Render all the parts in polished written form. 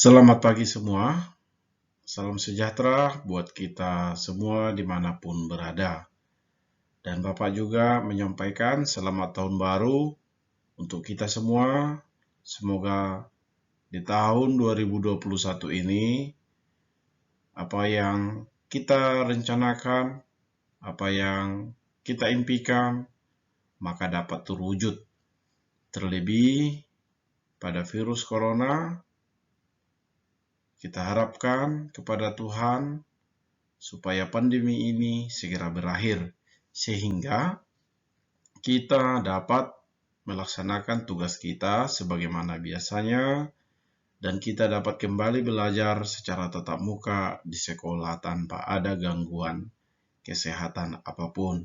Selamat pagi semua, salam sejahtera buat kita semua dimanapun berada. Dan Bapak juga menyampaikan selamat tahun baru untuk kita semua. Semoga di tahun 2021 ini, apa yang kita rencanakan, apa yang kita impikan, maka dapat terwujud. Terlebih pada virus corona, kita harapkan kepada Tuhan supaya pandemi ini segera berakhir, sehingga kita dapat melaksanakan tugas kita sebagaimana biasanya, dan kita dapat kembali belajar secara tatap muka di sekolah tanpa ada gangguan kesehatan apapun.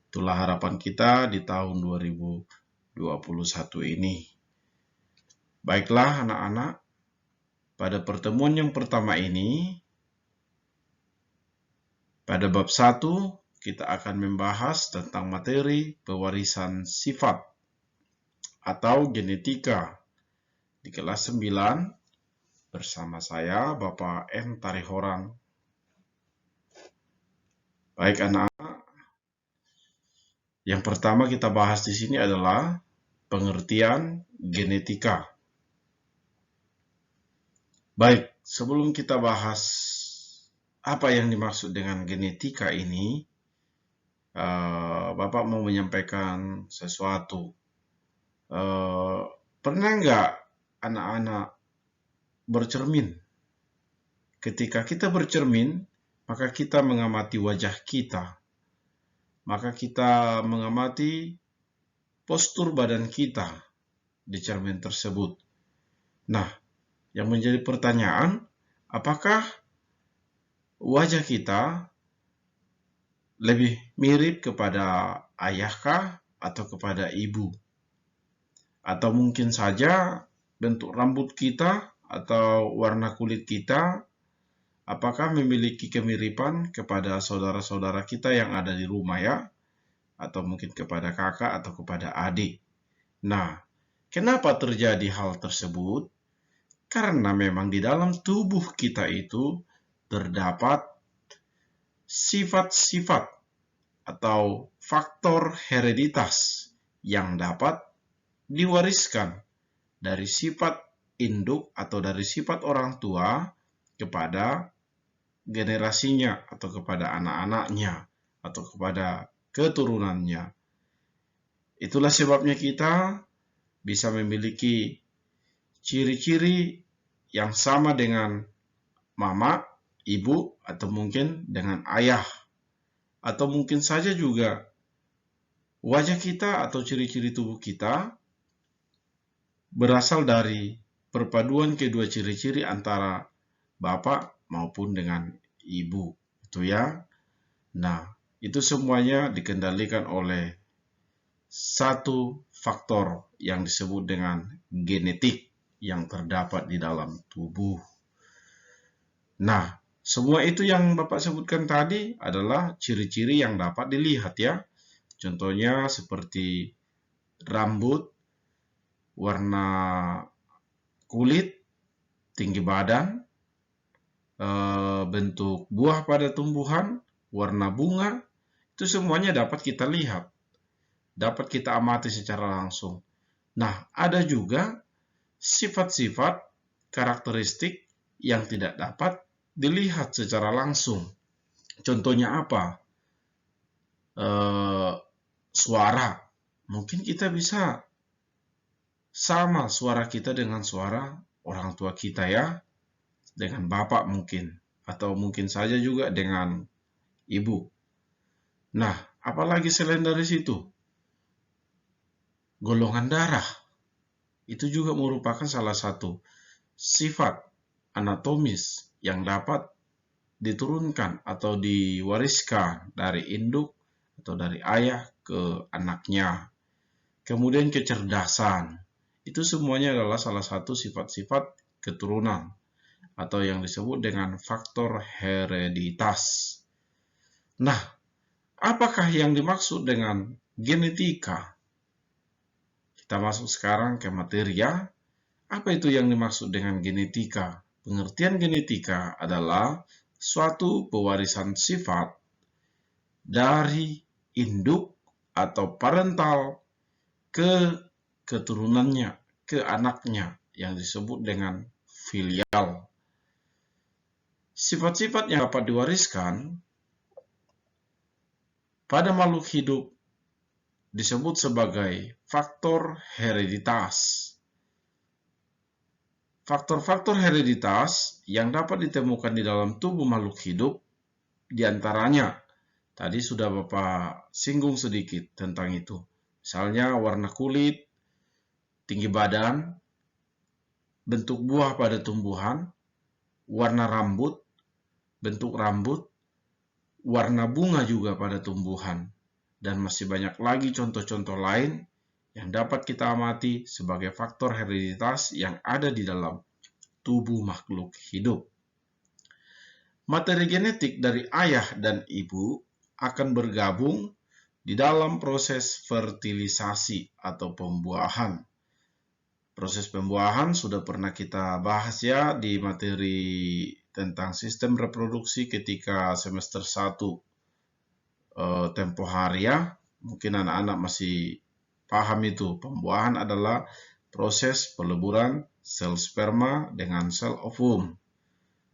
Itulah harapan kita di tahun 2021 ini. Baiklah anak-anak, pada pertemuan yang pertama ini, pada bab 1, kita akan membahas tentang materi pewarisan sifat atau genetika di kelas 9 bersama saya, Bapak M. Tarihorang. Baik anak-anak, yang pertama kita bahas di sini adalah pengertian genetika. Baik, sebelum kita bahas apa yang dimaksud dengan genetika ini, Bapak mau menyampaikan sesuatu. Pernah nggak anak-anak bercermin? Ketika kita bercermin, maka kita mengamati wajah kita. Maka kita mengamati postur badan kita di cermin tersebut. Nah, yang menjadi pertanyaan, apakah wajah kita lebih mirip kepada ayahkah atau kepada ibu? Atau mungkin saja bentuk rambut kita atau warna kulit kita apakah memiliki kemiripan kepada saudara-saudara kita yang ada di rumah ya? Atau mungkin kepada kakak atau kepada adik. Nah, kenapa terjadi hal tersebut? Karena memang di dalam tubuh kita itu terdapat sifat-sifat atau faktor hereditas yang dapat diwariskan dari sifat induk atau dari sifat orang tua kepada generasinya atau kepada anak-anaknya atau kepada keturunannya. Itulah sebabnya kita bisa memiliki ciri-ciri yang sama dengan mama, ibu, atau mungkin dengan ayah. Atau mungkin saja juga wajah kita atau ciri-ciri tubuh kita berasal dari perpaduan kedua ciri-ciri antara bapak maupun dengan ibu. Itu ya. Nah, itu semuanya dikendalikan oleh satu faktor yang disebut dengan genetik yang terdapat di dalam tubuh. Nah, semua itu yang Bapak sebutkan tadi adalah ciri-ciri yang dapat dilihat ya. Contohnya seperti rambut, warna kulit, tinggi badan, bentuk buah pada tumbuhan, warna bunga, itu semuanya dapat kita lihat. Dapat kita amati secara langsung. Nah, ada juga sifat-sifat karakteristik yang tidak dapat dilihat secara langsung. Contohnya apa? Suara. Mungkin kita bisa sama suara kita dengan suara orang tua kita ya. Dengan bapak mungkin. Atau mungkin saja juga dengan ibu. Nah, apalagi selain dari situ? Golongan darah. Itu juga merupakan salah satu sifat anatomis yang dapat diturunkan atau diwariskan dari induk atau dari ayah ke anaknya. Kemudian kecerdasan. Itu semuanya adalah salah satu sifat-sifat keturunan atau yang disebut dengan faktor hereditas. Nah, apakah yang dimaksud dengan genetika? Kita masuk sekarang ke materi ya. Apa itu yang dimaksud dengan genetika? Pengertian genetika adalah suatu pewarisan sifat dari induk atau parental ke keturunannya, ke anaknya, yang disebut dengan filial. Sifat-sifat yang dapat diwariskan pada makhluk hidup disebut sebagai faktor hereditas. Faktor-faktor hereditas yang dapat ditemukan di dalam tubuh makhluk hidup diantaranya, tadi sudah Bapak singgung sedikit tentang itu. Misalnya warna kulit, tinggi badan, bentuk buah pada tumbuhan, warna rambut, bentuk rambut, warna bunga juga pada tumbuhan, dan masih banyak lagi contoh-contoh lain yang dapat kita amati sebagai faktor hereditas yang ada di dalam tubuh makhluk hidup. Materi genetik dari ayah dan ibu akan bergabung di dalam proses fertilisasi atau pembuahan. Proses pembuahan sudah pernah kita bahas ya di materi tentang sistem reproduksi ketika semester 1 tempo hari ya. Mungkin anak-anak masih paham itu. Pembuahan adalah proses peleburan sel sperma dengan sel ovum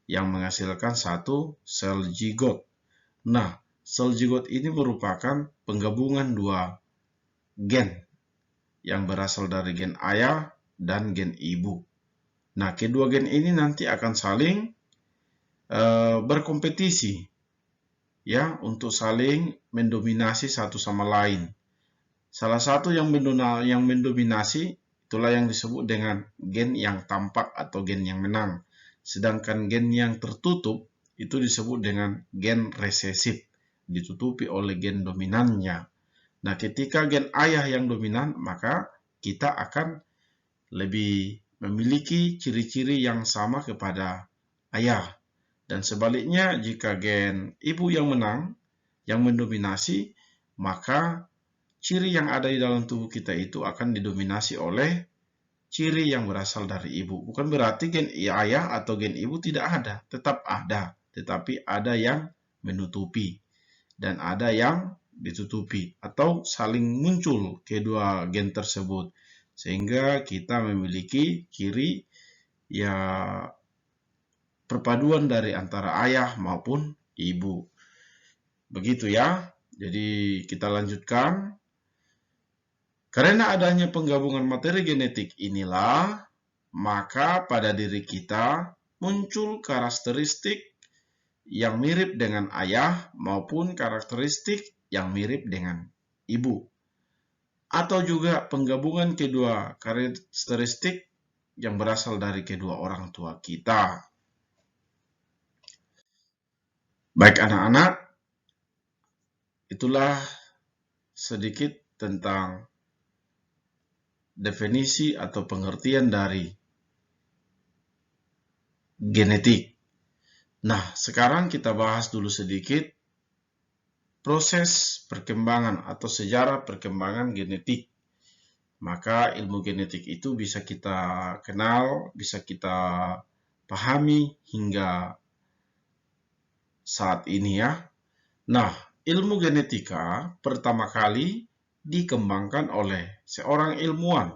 yang menghasilkan satu sel zigot. Nah, sel zigot ini merupakan penggabungan dua gen yang berasal dari gen ayah dan gen ibu. Nah, kedua gen ini nanti akan saling berkompetisi ya untuk saling mendominasi satu sama lain. Salah satu yang mendominasi itulah yang disebut dengan gen yang tampak atau gen yang menang. Sedangkan gen yang tertutup itu disebut dengan gen resesif, ditutupi oleh gen dominannya. Nah, ketika gen ayah yang dominan, maka kita akan lebih memiliki ciri-ciri yang sama kepada ayah. Dan sebaliknya, jika gen ibu yang menang, yang mendominasi, maka ciri yang ada di dalam tubuh kita itu akan didominasi oleh ciri yang berasal dari ibu. Bukan berarti gen ayah atau gen ibu tidak ada, tetap ada. Tetapi ada yang menutupi dan ada yang ditutupi atau saling muncul kedua gen tersebut. Sehingga kita memiliki ciri ya perpaduan dari antara ayah maupun ibu. Begitu ya. Jadi kita lanjutkan. Karena adanya penggabungan materi genetik inilah, maka pada diri kita muncul karakteristik yang mirip dengan ayah maupun karakteristik yang mirip dengan ibu. Atau juga penggabungan kedua karakteristik yang berasal dari kedua orang tua kita. Baik anak-anak, itulah sedikit tentang definisi atau pengertian dari genetik. Nah, sekarang kita bahas dulu sedikit proses perkembangan atau sejarah perkembangan genetik. Maka ilmu genetik itu bisa kita kenal, bisa kita pahami hingga saat ini ya. Nah, ilmu genetika pertama kali dikembangkan oleh seorang ilmuwan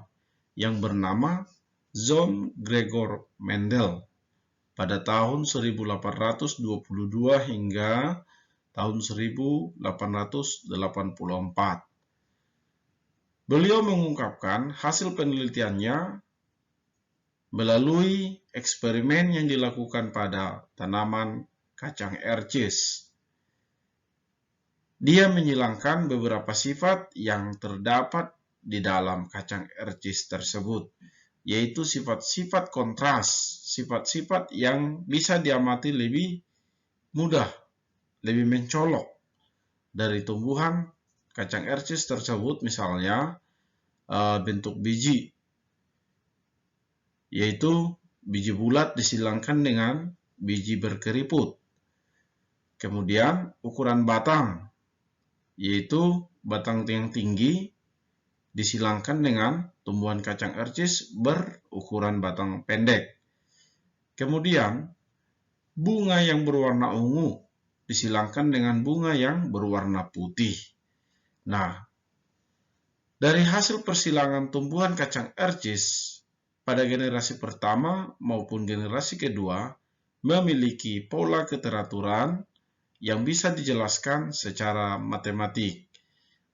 yang bernama John Gregor Mendel pada tahun 1822 hingga tahun 1884. Beliau mengungkapkan hasil penelitiannya melalui eksperimen yang dilakukan pada tanaman kacang ercis. Dia menyilangkan beberapa sifat yang terdapat di dalam kacang ercis tersebut, yaitu sifat-sifat kontras, sifat-sifat yang bisa diamati lebih mudah, lebih mencolok dari tumbuhan kacang ercis tersebut, misalnya bentuk biji, yaitu biji bulat disilangkan dengan biji berkeriput. Kemudian ukuran batang, yaitu batang yang tinggi disilangkan dengan tumbuhan kacang ercis berukuran batang pendek. Kemudian, bunga yang berwarna ungu disilangkan dengan bunga yang berwarna putih. Nah, dari hasil persilangan tumbuhan kacang ercis pada generasi pertama maupun generasi kedua memiliki pola keteraturan yang bisa dijelaskan secara matematik.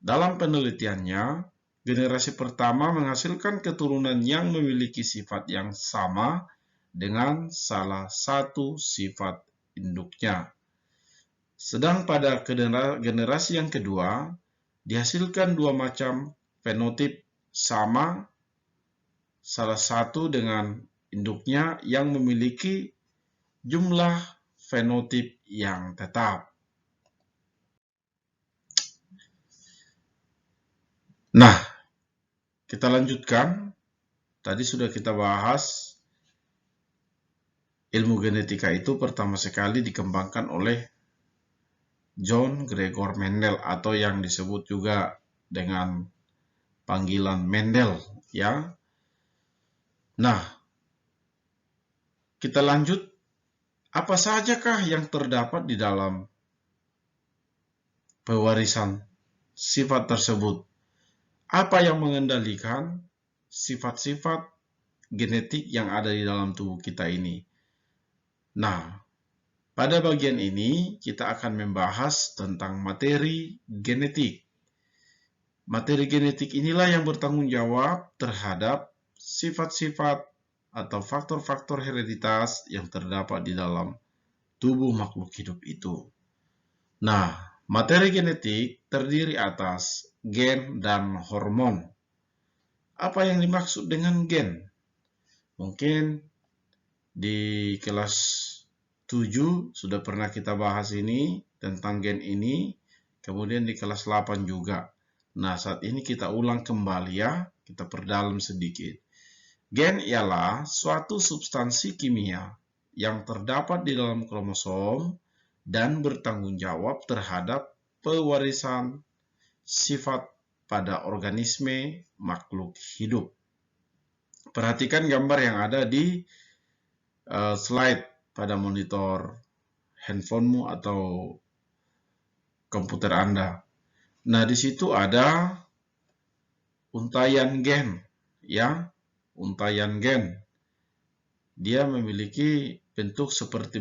Dalam penelitiannya, generasi pertama menghasilkan keturunan yang memiliki sifat yang sama dengan salah satu sifat induknya. Sedang pada generasi yang kedua, dihasilkan dua macam fenotip sama, salah satu dengan induknya yang memiliki jumlah fenotip yang tetap. Nah, kita lanjutkan. Tadi sudah kita bahas ilmu genetika itu pertama sekali dikembangkan oleh John Gregor Mendel atau yang disebut juga dengan panggilan Mendel, ya. Nah, kita lanjut. Apa sajakah yang terdapat di dalam pewarisan sifat tersebut? Apa yang mengendalikan sifat-sifat genetik yang ada di dalam tubuh kita ini? Nah, pada bagian ini kita akan membahas tentang materi genetik. Materi genetik inilah yang bertanggung jawab terhadap sifat-sifat atau faktor-faktor hereditas yang terdapat di dalam tubuh makhluk hidup itu. Nah, materi genetik terdiri atas gen dan hormon. Apa yang dimaksud dengan gen? Mungkin di kelas 7 sudah pernah kita bahas ini tentang gen ini, kemudian di kelas 8 juga. Nah, saat ini kita ulang kembali ya, kita perdalam sedikit. Gen ialah suatu substansi kimia yang terdapat di dalam kromosom dan bertanggung jawab terhadap pewarisan sifat pada organisme makhluk hidup. Perhatikan gambar yang ada di slide pada monitor handphonemu atau komputer Anda. Nah, di situ ada untaian gen, ya, untaian gen. Dia memiliki bentuk seperti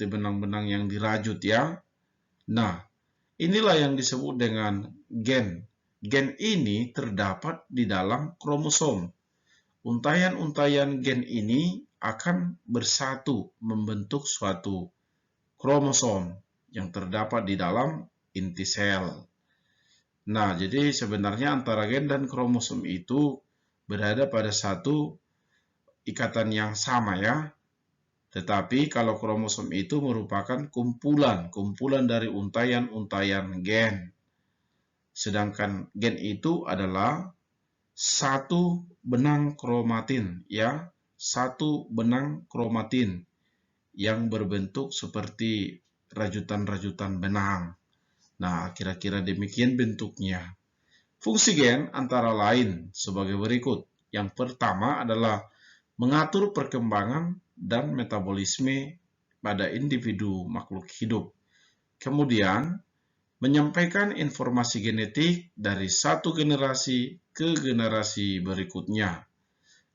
benang-benang yang dirajut, ya. Nah, inilah yang disebut dengan gen. Gen ini terdapat di dalam kromosom. Untaian-untaian gen ini akan bersatu membentuk suatu kromosom yang terdapat di dalam inti sel. Nah, jadi sebenarnya antara gen dan kromosom itu berada pada satu ikatan yang sama ya. Tetapi kalau kromosom itu merupakan kumpulan dari untaian-untaian gen. Sedangkan gen itu adalah satu benang kromatin ya, satu benang kromatin yang berbentuk seperti rajutan-rajutan benang. Nah, kira-kira demikian bentuknya. Fungsi gen antara lain sebagai berikut. Yang pertama adalah mengatur perkembangan dan metabolisme pada individu makhluk hidup. Kemudian, menyampaikan informasi genetik dari satu generasi ke generasi berikutnya.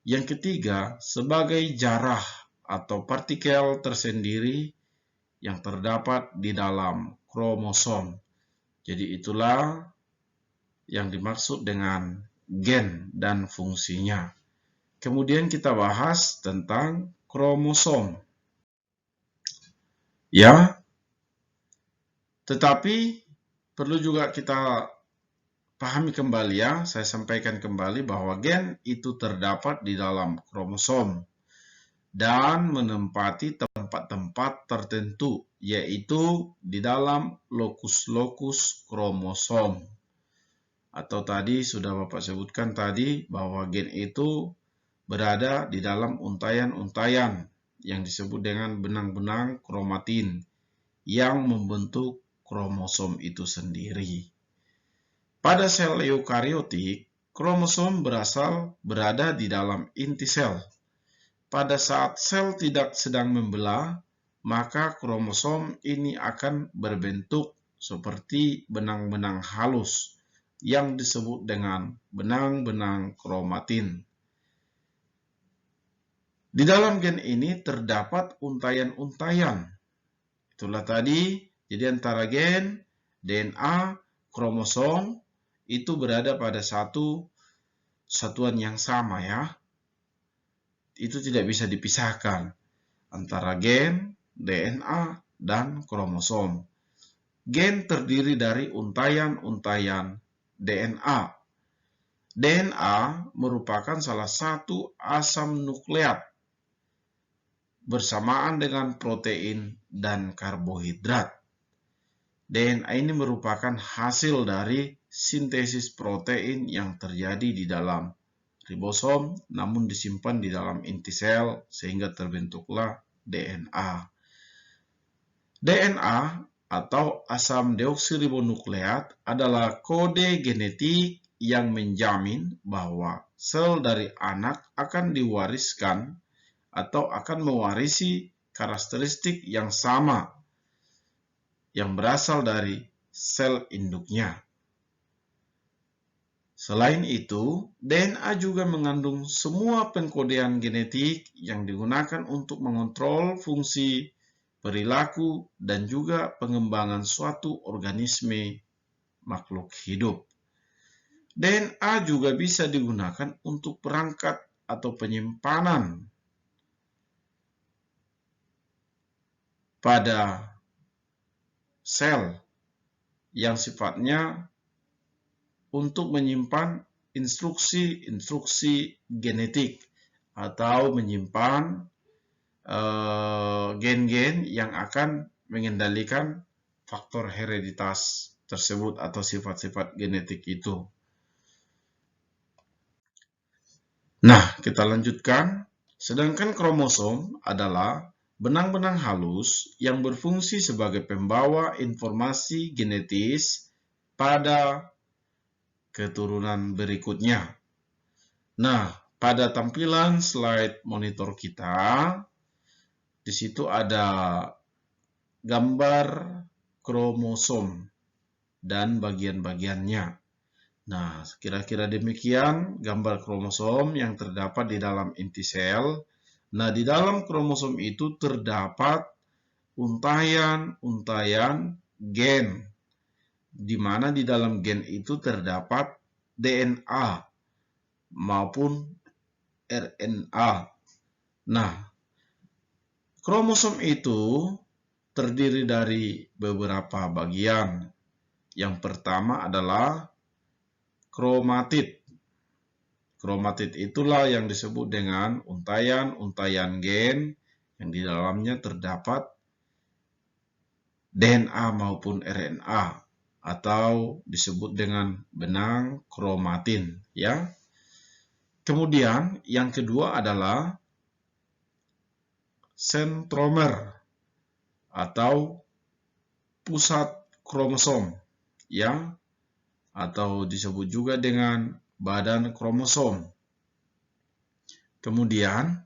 Yang ketiga, sebagai jarah atau partikel tersendiri yang terdapat di dalam kromosom. Jadi itulah yang dimaksud dengan gen dan fungsinya. Kemudian kita bahas tentang kromosom. Ya, tetapi perlu juga kita pahami kembali ya, saya sampaikan kembali bahwa gen itu terdapat di dalam kromosom dan menempati tempat-tempat tertentu, yaitu di dalam lokus-lokus kromosom. Atau tadi sudah Bapak sebutkan tadi bahwa gen itu berada di dalam untaian-untaian yang disebut dengan benang-benang kromatin yang membentuk kromosom itu sendiri. Pada sel eukariotik, kromosom berada di dalam inti sel pada saat sel tidak sedang membelah, maka kromosom ini akan berbentuk seperti benang-benang halus yang disebut dengan benang-benang kromatin. Di dalam gen ini terdapat untayan-untayan. Itulah tadi, jadi antara gen, DNA, kromosom itu berada pada satu satuan yang sama ya. Itu tidak bisa dipisahkan antara gen, DNA, dan kromosom. Gen terdiri dari untayan-untayan DNA. DNA merupakan salah satu asam nukleat bersamaan dengan protein dan karbohidrat. DNA ini merupakan hasil dari sintesis protein yang terjadi di dalam ribosom, namun disimpan di dalam inti sel sehingga terbentuklah DNA. DNA atau asam deoksiribonukleat adalah kode genetik yang menjamin bahwa sel dari anak akan diwariskan atau akan mewarisi karakteristik yang sama yang berasal dari sel induknya. Selain itu, DNA juga mengandung semua pengkodean genetik yang digunakan untuk mengontrol fungsi, perilaku, dan juga pengembangan suatu organisme makhluk hidup. DNA juga bisa digunakan untuk perangkat atau penyimpanan pada sel yang sifatnya untuk menyimpan instruksi-instruksi genetik atau menyimpan gen-gen yang akan mengendalikan faktor hereditas tersebut atau sifat-sifat genetik itu. Nah, kita lanjutkan. Sedangkan kromosom adalah benang-benang halus yang berfungsi sebagai pembawa informasi genetis pada keturunan berikutnya. Nah, pada tampilan slide monitor kita, di situ ada gambar kromosom dan bagian-bagiannya. Nah, kira-kira demikian gambar kromosom yang terdapat di dalam inti sel. Nah, di dalam kromosom itu terdapat untayan-untayan gen, di mana di dalam gen itu terdapat DNA maupun RNA. Nah, kromosom itu terdiri dari beberapa bagian. Yang pertama adalah kromatid. Kromatid itulah yang disebut dengan untayan-untayan gen yang di dalamnya terdapat DNA maupun RNA atau disebut dengan benang kromatin ya. Kemudian yang kedua adalah sentromer atau pusat kromosom ya, atau disebut juga dengan badan kromosom. Kemudian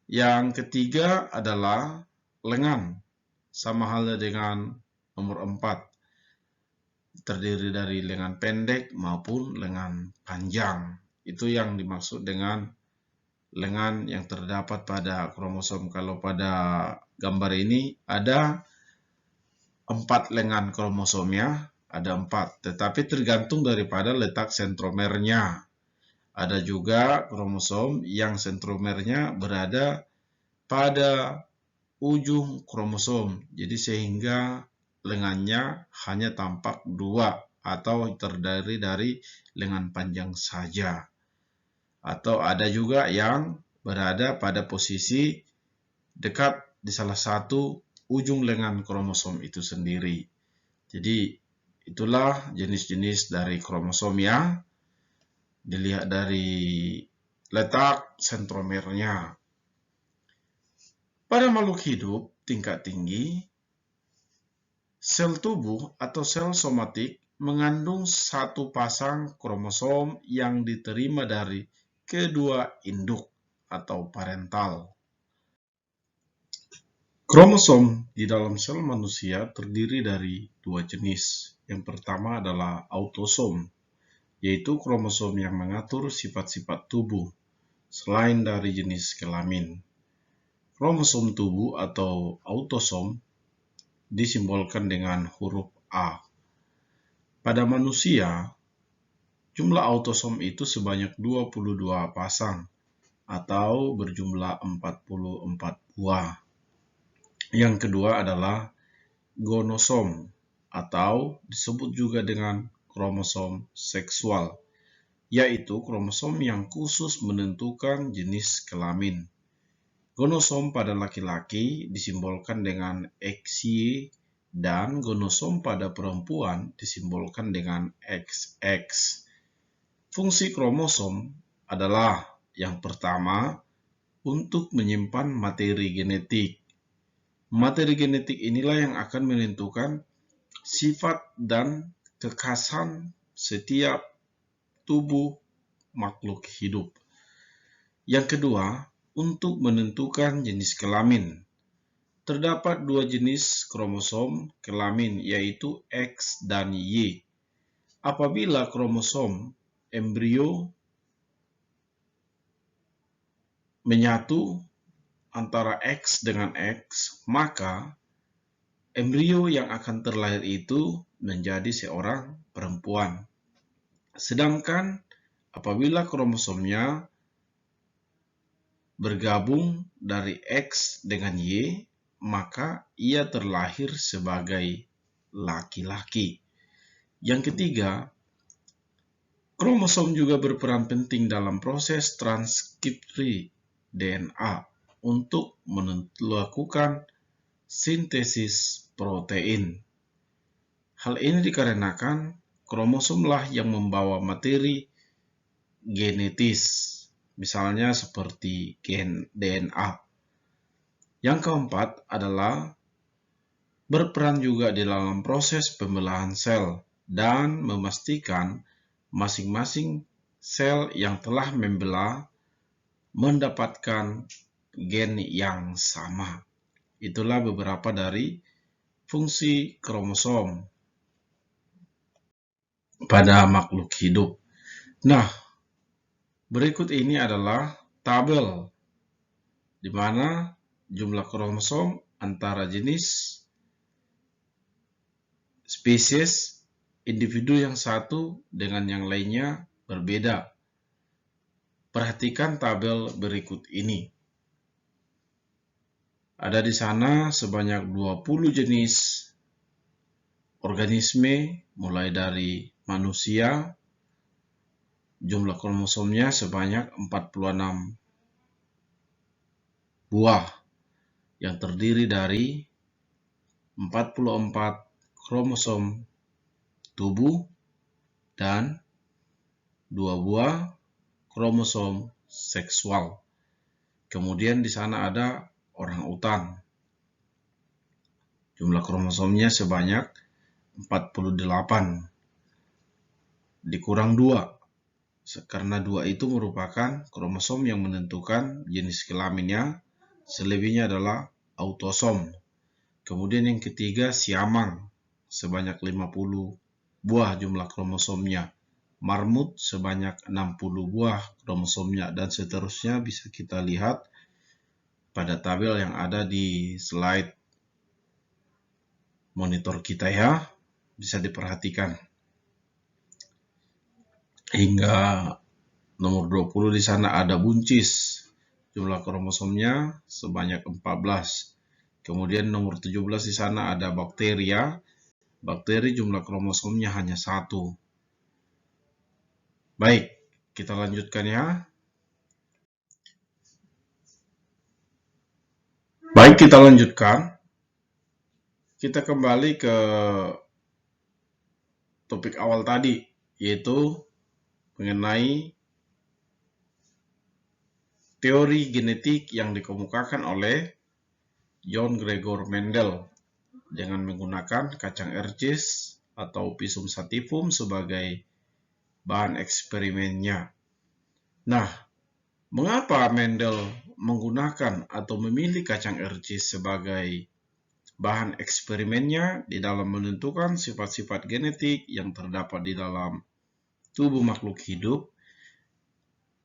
yang ketiga adalah lengan, sama halnya dengan nomor 4, terdiri dari lengan pendek maupun lengan panjang. Itu yang dimaksud dengan lengan yang terdapat pada kromosom. Kalau pada gambar ini ada 4 lengan kromosom ya, ada 4, tetapi tergantung daripada letak sentromernya. Ada juga kromosom yang sentromernya berada pada ujung kromosom, jadi sehingga lengannya hanya tampak 2 atau terdiri dari lengan panjang saja. Atau ada juga yang berada pada posisi dekat di salah satu ujung lengan kromosom itu sendiri. Jadi itulah jenis-jenis dari kromosom ya. Dilihat dari letak sentromernya. Pada makhluk hidup tingkat tinggi, sel tubuh atau sel somatik mengandung satu pasang kromosom yang diterima dari kedua induk atau parental. Kromosom di dalam sel manusia terdiri dari dua jenis. Yang pertama adalah autosom, yaitu kromosom yang mengatur sifat-sifat tubuh selain dari jenis kelamin. Kromosom tubuh atau autosom disimbolkan dengan huruf A. Pada manusia, jumlah autosom itu sebanyak 22 pasang atau berjumlah 44 buah. Yang kedua adalah gonosom atau disebut juga dengan kromosom seksual, yaitu kromosom yang khusus menentukan jenis kelamin. Gonosom pada laki-laki disimbolkan dengan XY dan gonosom pada perempuan disimbolkan dengan XX. Fungsi kromosom adalah yang pertama untuk menyimpan materi genetik. Materi genetik inilah yang akan menentukan sifat dan kekhasan setiap tubuh makhluk hidup. Yang kedua, untuk menentukan jenis kelamin. Terdapat dua jenis kromosom kelamin, yaitu X dan Y. Apabila kromosom embrio menyatu antara X dengan X, maka embrio yang akan terlahir itu menjadi seorang perempuan. Sedangkan apabila kromosomnya bergabung dari X dengan Y, maka ia terlahir sebagai laki-laki. Yang ketiga, kromosom juga berperan penting dalam proses transkripsi DNA untuk melakukan sintesis protein. Hal ini dikarenakan kromosomlah yang membawa materi genetis, misalnya seperti gen DNA. Yang keempat adalah berperan juga di dalam proses pembelahan sel dan memastikan masing-masing sel yang telah membelah mendapatkan gen yang sama. Itulah beberapa dari fungsi kromosom pada makhluk hidup. Nah, berikut ini adalah tabel di mana jumlah kromosom antara jenis, spesies, individu yang satu dengan yang lainnya berbeda. Perhatikan tabel berikut ini. Ada di sana sebanyak 20 jenis organisme, mulai dari manusia, jumlah kromosomnya sebanyak 46 buah, yang terdiri dari 44 kromosom tubuh dan 2 buah kromosom seksual. Kemudian di sana ada orangutan. Jumlah kromosomnya sebanyak 48. Dikurang 2. Karena 2 itu merupakan kromosom yang menentukan jenis kelaminnya. Selebihnya adalah autosom. Kemudian yang ketiga siamang. Sebanyak 50 buah jumlah kromosomnya. Marmut sebanyak 60 buah kromosomnya, dan seterusnya bisa kita lihat pada tabel yang ada di slide monitor kita ya, bisa diperhatikan. Hingga nomor 20 di sana ada buncis, jumlah kromosomnya sebanyak 14. Kemudian nomor 17 di sana ada bakteria. Bakteri jumlah kromosomnya hanya 1. Baik, kita lanjutkan ya. Baik, kita lanjutkan. Kita kembali ke topik awal tadi, yaitu mengenai teori genetik yang dikemukakan oleh John Gregor Mendel dengan menggunakan kacang ercis atau Pisum sativum sebagai bahan eksperimennya. Nah, Mengapa Mendel menggunakan atau memilih kacang RC sebagai bahan eksperimennya di dalam menentukan sifat-sifat genetik yang terdapat di dalam tubuh makhluk hidup?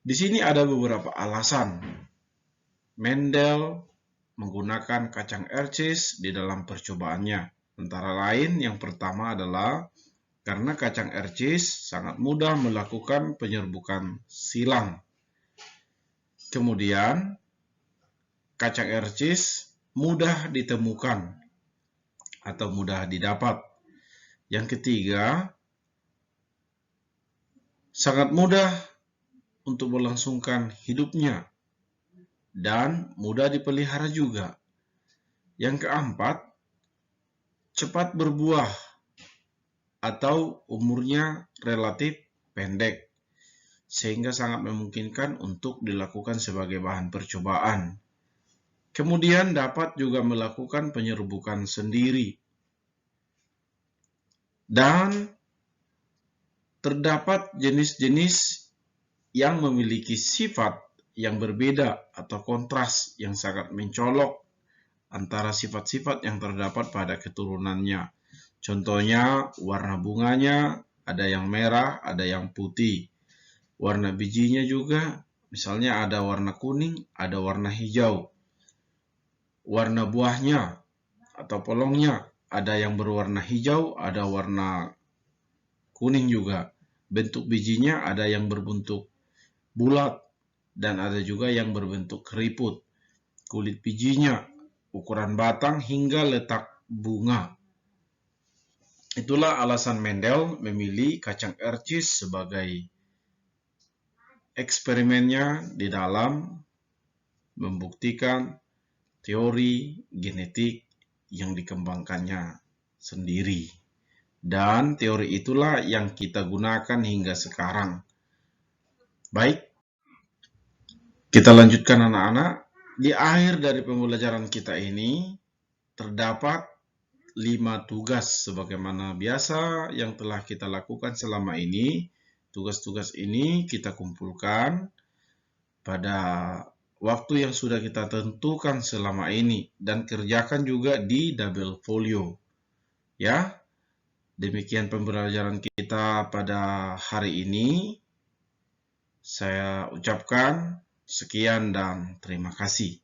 Di sini ada beberapa alasan Mendel menggunakan kacang RC di dalam percobaannya. Antara lain, yang pertama adalah karena kacang RC sangat mudah melakukan penyerbukan silang. Kemudian, kacang RC mudah ditemukan atau mudah didapat. Yang ketiga, sangat mudah untuk melangsungkan hidupnya dan mudah dipelihara juga. Yang keempat, cepat berbuah atau umurnya relatif pendek, sehingga sangat memungkinkan untuk dilakukan sebagai bahan percobaan. Kemudian dapat juga melakukan penyerbukan sendiri. Dan terdapat jenis-jenis yang memiliki sifat yang berbeda atau kontras yang sangat mencolok antara sifat-sifat yang terdapat pada keturunannya. Contohnya, warna bunganya ada yang merah, ada yang putih. Warna bijinya juga, misalnya ada warna kuning, ada warna hijau. Warna buahnya atau polongnya ada yang berwarna hijau, ada warna kuning juga. Bentuk bijinya ada yang berbentuk bulat dan ada juga yang berbentuk keriput. Kulit bijinya, ukuran batang hingga letak bunga. Itulah alasan Mendel memilih kacang RC sebagai eksperimennya di dalam membuktikan teori genetik yang dikembangkannya sendiri. Dan teori itulah yang kita gunakan hingga sekarang. Baik, kita lanjutkan anak-anak. Di akhir dari pembelajaran kita ini terdapat 5 tugas sebagaimana biasa yang telah kita lakukan selama ini. Tugas-tugas ini kita kumpulkan pada waktu yang sudah kita tentukan selama ini dan kerjakan juga di double folio. Ya, demikian pembelajaran kita pada hari ini. Saya ucapkan sekian dan terima kasih.